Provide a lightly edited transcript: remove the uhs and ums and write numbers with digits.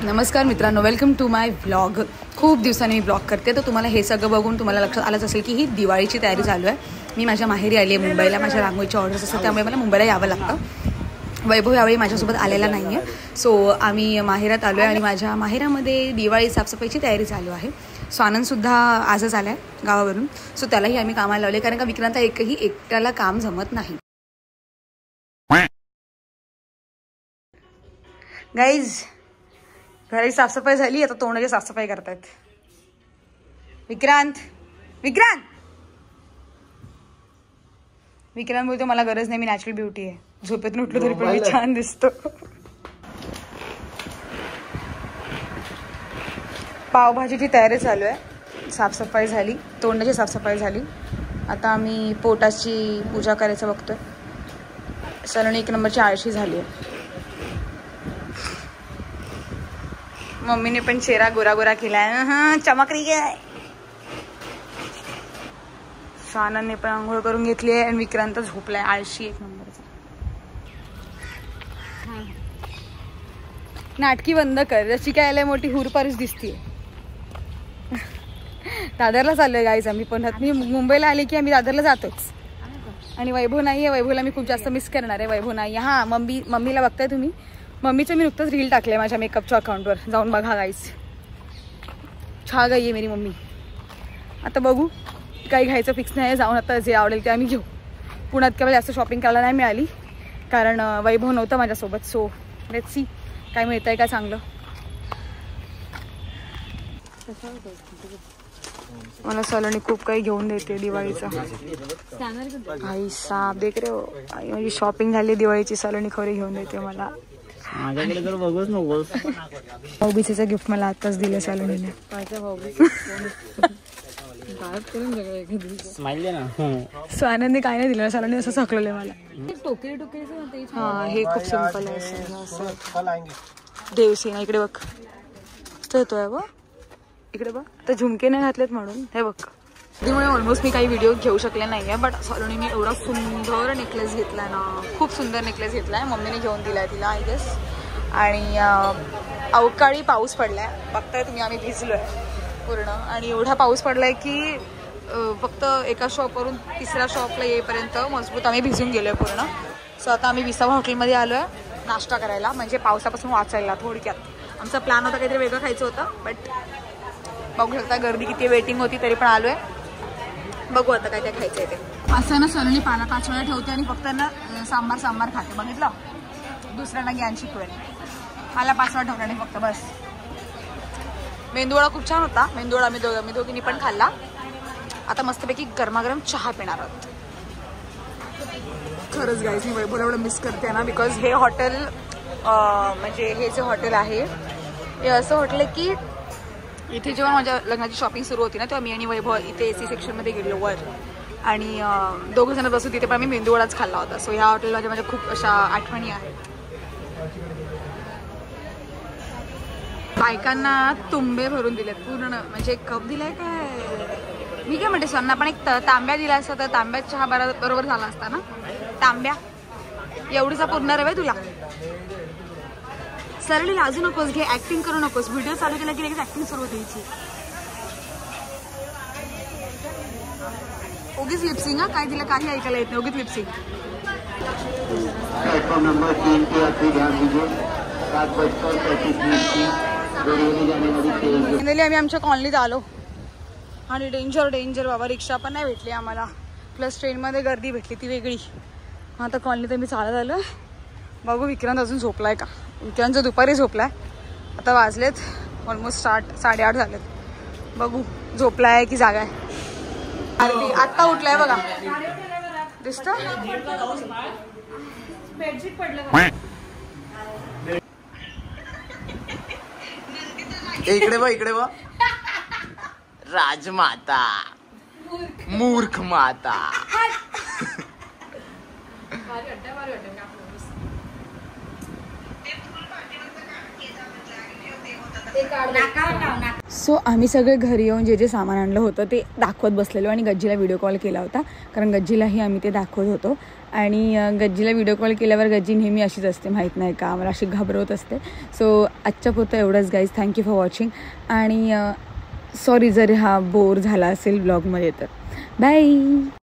नमस्कार मित्रांनो, welcome to my vlog. खूप दिवसांनी मी ब्लॉग करते, तर तुम्हाला हे सगळं बघून तुम्हाला लक्षात आलंच असेल की ही दिवाळीची तयारी चालू आहे. मी माझ्या माहेरी आली आहे मुंबईला. माझ्या रांगोळीच्या ऑर्डर्स असतात, त्यामुळे मला मुंबईला यावं लागतं. वैभव यावेळी माझ्यासोबत आलेला नाही आहे, सो आम्ही माहेरात आलो आहे आणि माझ्या माहेरामध्ये दिवाळी साफसफाईची तयारी चालू आहे. सो आनंदसुद्धा आजच आला आहे गावावरून, सो त्यालाही आम्ही कामाला लावले, कारण का विक्रांत एकट्याला काम जमत नाही. गाईज, घराची साफसफाई झाली, आता तोंडाची साफसफाई करतायत. विक्रांत विक्रांत विक्रांत बोलतो मला गरज नाही, मी नॅचरल ब्युटी आहे. झोपेतून उठलो तरी पण मी छान दिसतो. पावभाजीची तयारी चालू आहे. साफसफाई झाली, तोंडाची साफसफाई झाली. आता आम्ही पोटाची पूजा करायचं बघतोय. सलोनी 1 नंबरची आळशी झाली आहे. मम्मीने पण चेहरा गोरा गोरा केलाय, चमक रही है. आनंदने पण आंघोळ करून घेतली आहे आणि विक्रांत झोपलाय आळशी 1 नंबरचा. नाटकी बंद कर, जशी काय आलंय मोठी हुरपारीच दिसतीये. दादरला चाललोय गाईज आम्ही. पण मी मुंबईला आले की आम्ही दादरला जातोच. आणि वैभव नाही आहे, वैभवला मी खूप जास्त मिस करणार आहे. वैभव नाही आहे. हां, मम्मीला बघताय तुम्ही. मम्मीचं मी नुकतंच रील टाकले माझ्या मेकअपच्या अकाउंटवर, जाऊन बघा गाईज. छा गई आहे मेरी मम्मी. आता बघू, काही घ्यायचं फिक्स नाही आहे. जाऊन आता जे आवडेल ते आम्ही घेऊ. पुण्यात केव्हा जास्त शॉपिंग करायला नाही मिळाली, कारण वैभव नव्हतं माझ्यासोबत. सो लेट्स सी काय मिळतं आहे का चांगलं. मला सलोनी खूप काही घेऊन देते दिवाळीचं. आई साप देख रे हो. आई माझी शॉपिंग झाली दिवाळीची, सलोनी खरी घेऊन देते मला. माझ्याकडे तर बघूच नकोस. भाऊबीजेचं गिफ्ट मला आताच दिलं सलोनीने. सो आनंदने काय नाही दिलं, सलोनी असं सकलंय मला. हा, हे खूप सिंपल आहे. देवसेना इकडे बघ, येतोय बघ इकडे बघ. तर झुमके नाही घातलेत म्हणून हे बघ. त्यामुळे ऑलमोस्ट मी काही व्हिडिओ घेऊ शकले नाही आहे. बट सलोनीने एवढा सुंदर नेकलेस घेतलाय ना, खूप सुंदर नेकलेस घेतलाय. मम्मीने घेऊन दिलाय तिला आय गेस. आणि अवकाळी पाऊस पडलाय, बघताय तुम्ही. आम्ही भिजलोय पूर्ण, आणि एवढा पाऊस पडलाय की फक्त एका शॉपवरून 3ऱ्या शॉपला येईपर्यंत मजबूत आम्ही भिजून गेलोय पूर्ण. सो आता आम्ही विसावा हॉटेलमध्ये आलोय नाश्ता करायला, म्हणजे पावसापासून वाचायला. थोडक्यात आमचा प्लॅन होता काहीतरी वेगळं खायचं होतं, बट बघू शकता गर्दी किती, वेटिंग होती तरी पण आलोय. बघू आता काय काय खायचंय ते. असं ना सलोनी पाला 5 वेळा ठेवते आणि फक्त ना सांबार खाते. बघितलं, दुसऱ्यांना ज्ञान शिकवेल. मला 5 वेळा ठेवला नाही फक्त, बस. मेंदूवडा खूप छान होता. मेंदूवडा आम्ही दोघींनी पण खाल्ला. आता मस्तपैकी गरमागरम चहा पिणार आहोत. खरंच गाईज, मी वैभवला एवढं मिस करते ना, बिकॉज हे हॉटेल म्हणजे हे जे हॉटेल आहे हे असं हॉटेल आहे की इथे जेव्हा माझ्या लग्नाची शॉपिंग सुरू होती ना, तेव्हा मी आणि वैभव इथे AC सेक्शनमध्ये गेलो वर, आणि 2 जण बसू तिथे पण आम्ही मेंदूवडाच खाल्ला होता. सो ह्या हॉटेलमध्ये माझ्या खूप अशा आठवणी आहेत. बायकांना तुंबे भरून दिलेत पूर्ण, म्हणजे कप दिलाय काय. मी काय म्हणते सरांना पण एक तांब्या दिला असता तर तांब्यात चहा बरोबर झाला असता ना. तांब्या एवढीचा पूर्ण रवे तुला. सरळी लाजू नकोस, घे, ऍक्टिंग करू नकोस. व्हिडिओ चालू केला की लगेच ऍक्टिंग सुरू होते हिची. उगीच लिपसिंग. हा, काय तिला काही ऐकायला येत नाही, उगीच लिपसिंग. आम्ही आमच्या कॉलनीत आलो आणि डेंजर बाबा, रिक्षा पण नाही भेटली आम्हाला, प्लस ट्रेनमध्ये गर्दी भेटली ती वेगळी. आता कॉलनीत मी चालत आलो. बघू विक्रांत अजून झोपलाय का. विक्रांत दुपारी झोपलाय. आता वाजलेत ऑलमोस्ट 8:30 झालेत. बघू झोपलाय की जागा आहे. आत्ता उठलाय बघा, दिसत. इकडे बघ राजमाता, मूर्ख माता. सो आम्ही सगळे घरी येऊन जे जे सामान आणलं होतं ते दाखवत बसलेलो आणि गज्जीला व्हिडिओ कॉल केला होता, कारण गज्जीलाही आम्ही ते दाखवत होतो. आणि गज्जीला व्हिडिओ कॉल केल्यावर गज्जी नेहमी अशीच असते, माहीत नाही का, मला अशी घाबरवत असते. सो आजच्या पुरतं एवढंच गाईज. Thank you for watching. आणि सॉरी जर हा बोर झाला असेल ब्लॉगमध्ये तर. बाय.